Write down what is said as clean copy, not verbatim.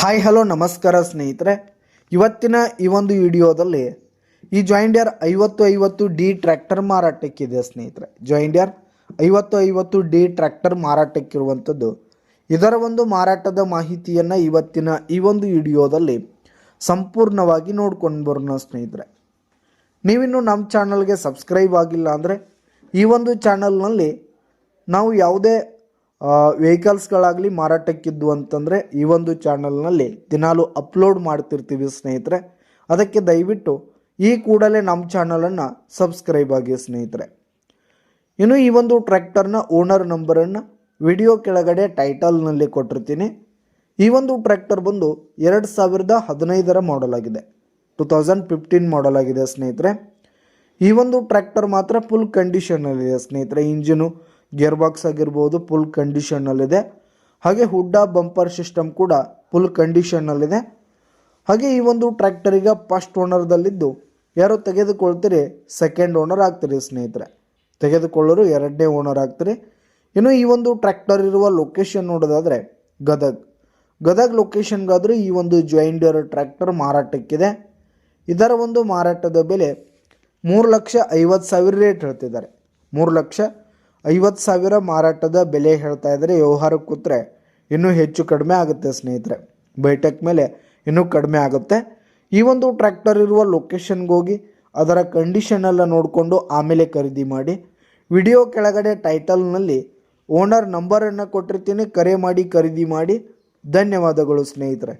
Hi hello ನಮಸ್ಕಾರ ಸ್ನೇಹಿತರೆ, ಇವತ್ತಿನ ಈ ಒಂದು ವಿಡಿಯೋದಲ್ಲಿ ಈ ಜಾಯಿಂಡಿಯರ್ 5050D ಟ್ರ್ಯಾಕ್ಟರ್ ಮಾರಾಟಕ್ಕಿದೆ ಸ್ನೇಹಿತರೆ. ಜಾಯಿಂಡಿಯರ್ 5050D ಟ್ರ್ಯಾಕ್ಟರ್ ಮಾರಾಟಕ್ಕಿರುವಂಥದ್ದು. ಇದರ ಒಂದು ಮಾರಾಟದ ಮಾಹಿತಿಯನ್ನು ಇವತ್ತಿನ ಈ ಒಂದು ವಿಡಿಯೋದಲ್ಲಿ ಸಂಪೂರ್ಣವಾಗಿ ನೋಡ್ಕೊಂಡು ಬರೋಣ ಸ್ನೇಹಿತರೆ. ನೀವಿನ್ನು ನಮ್ಮ ಚಾನಲ್ಗೆ ಸಬ್ಸ್ಕ್ರೈಬ್ ಆಗಿಲ್ಲ ಅಂದರೆ ಈ ಒಂದು ಚಾನಲ್ನಲ್ಲಿ ನಾವು ಯಾವುದೇ ವೆಹಿಕಲ್ಸ್ಗಳಾಗಲಿ ಮಾರಾಟಕ್ಕಿದ್ದು ಅಂತಂದರೆ ಈ ಒಂದು ಚಾನಲ್ನಲ್ಲಿ ದಿನಾಲು ಅಪ್ಲೋಡ್ ಮಾಡ್ತಿರ್ತೀವಿ ಸ್ನೇಹಿತರೆ. ಅದಕ್ಕೆ ದಯವಿಟ್ಟು ಈ ಕೂಡಲೇ ನಮ್ಮ ಚಾನಲನ್ನು ಸಬ್ಸ್ಕ್ರೈಬ್ ಆಗಿ ಸ್ನೇಹಿತರೆ. ಇನ್ನು ಈ ಒಂದು ಟ್ರ್ಯಾಕ್ಟರ್ನ ಓನರ್ ನಂಬರನ್ನು ವಿಡಿಯೋ ಕೆಳಗಡೆ ಟೈಟಲ್ನಲ್ಲಿ ಕೊಟ್ಟಿರ್ತೀನಿ. ಈ ಒಂದು ಟ್ರ್ಯಾಕ್ಟರ್ ಬಂದು 2015ರ ಮಾಡಲ್ ಆಗಿದೆ, 2015 ಮಾಡಲ್ ಆಗಿದೆ ಸ್ನೇಹಿತರೆ. ಈ ಒಂದು ಟ್ರ್ಯಾಕ್ಟರ್ ಮಾತ್ರ ಫುಲ್ ಕಂಡೀಷನ್ನಲ್ಲಿದೆ ಸ್ನೇಹಿತರೆ. ಇಂಜಿನು, ಗೇರ್ ಬಾಕ್ಸ್ ಆಗಿರ್ಬೋದು ಫುಲ್ ಕಂಡೀಷನ್ನಲ್ಲಿದೆ. ಹಾಗೆ ಹುಡ್ಡ ಬಂಪರ್ ಸಿಸ್ಟಮ್ ಕೂಡ ಫುಲ್ ಕಂಡೀಷನ್ನಲ್ಲಿದೆ. ಹಾಗೆ ಈ ಒಂದು ಟ್ರ್ಯಾಕ್ಟರಿಗೆ ಫಸ್ಟ್ ಓನರ್ದಲ್ಲಿದ್ದು ಯಾರು ತೆಗೆದುಕೊಳ್ತೀರಿ ಸೆಕೆಂಡ್ ಓನರ್ ಆಗ್ತೀರಿ ಸ್ನೇಹಿತರೆ. ತೆಗೆದುಕೊಳ್ಳೋರು ಎರಡನೇ ಓನರ್ ಆಗ್ತೀರಿ. ಇನ್ನು ಈ ಒಂದು ಟ್ರ್ಯಾಕ್ಟರ್ ಇರುವ ಲೊಕೇಶನ್ ನೋಡೋದಾದರೆ ಗದಗ್ ಲೊಕೇಶನ್ಗಾದರೂ ಈ ಒಂದು ಜಾಯಿಂಡಿಯರ್ ಟ್ರ್ಯಾಕ್ಟರ್ ಮಾರಾಟಕ್ಕಿದೆ. ಇದರ ಒಂದು ಮಾರಾಟದ ಬೆಲೆ 3,50,000 ರೇಟ್ ಹೇಳ್ತಿದ್ದಾರೆ. 3,50,000 ಮಾರಾಟದ ಬೆಲೆ ಹೇಳ್ತಾ ಇದ್ದಾರೆ. ವ್ಯವಹಾರಕ್ಕೆ ಕೂತ್ರೆ ಇನ್ನೂ ಹೆಚ್ಚು ಕಡಿಮೆ ಆಗುತ್ತೆ ಸ್ನೇಹಿತರೆ. ಬೈಟೆಕ್ ಮೇಲೆ ಇನ್ನೂ ಕಡಿಮೆ ಆಗುತ್ತೆ. ಈ ಒಂದು ಟ್ರ್ಯಾಕ್ಟರ್ ಇರುವ ಲೊಕೇಶನ್ಗೆ ಹೋಗಿ ಅದರ ಕಂಡೀಷನೆಲ್ಲ ನೋಡಿಕೊಂಡು ಆಮೇಲೆ ಖರೀದಿ ಮಾಡಿ. ವಿಡಿಯೋ ಕೆಳಗಡೆ ಟೈಟಲ್ನಲ್ಲಿ ಓನರ್ ನಂಬರನ್ನು ಕೊಟ್ಟಿರ್ತೀನಿ, ಕರೆ ಮಾಡಿ ಖರೀದಿ ಮಾಡಿ. ಧನ್ಯವಾದಗಳು ಸ್ನೇಹಿತರೆ.